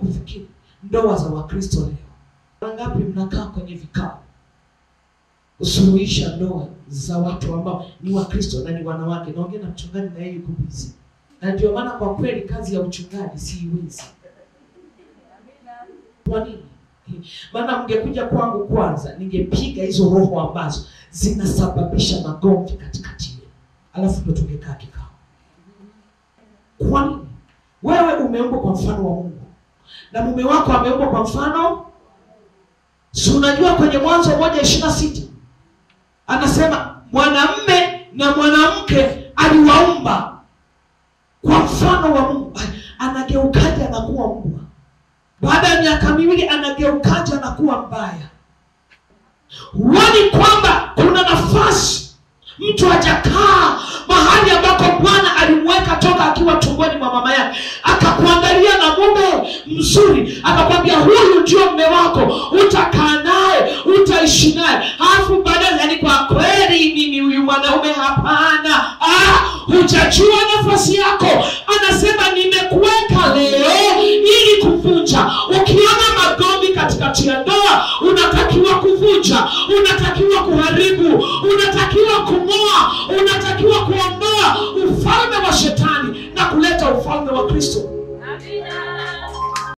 kufikiri ndoa za Wakristo leo. Wangapi mnakaa kwenye vikao usuluhisha ndoa za watu ambao ni Wakristo na ni wanawake? Naongea na mchungaji na yeye yuko busy. Na ndio maana kwa kweli kazi ya uchungaji siiwezi. Kwa nini? Maana mngekuja kwangu kwanza ningepiga hizo roho ambazo zinasababisha magomvi katikati yenu. Alafu ndo tungekaa kikao. Kwa nini? Wewe umeumbwa kwa mfano wa Mungu. Na mume wako ameumbwa kwa mfano. Si unajua kwenye Mwanzo 1:26 anasema mwanamume na mwanamke aliwaumba kwa mfano wa Mungu. Anageukaje anakuwa mbwa? Baada ya miaka 2 anageukaje anakuwa mbaya? Huoni kwamba kuna nafasi mtu hajakaa mahali ambako Bwana alimweka toka akiwa tumboni mwa mama yake, akakuangalia na mume mzuri, akakwambia huyu ndio mume wako, utakaa naye, utaishi naye. Alafu baadaye, yani kwa kweli mimi huyu mwanaume hapana. Hujajua nafasi yako. Anasema nimekuweka leo ili kuvunja. Ukiona magomvi katikati ya ndoa, unatakiwa kuvunja, unatakiwa kuharibu, unatakiwa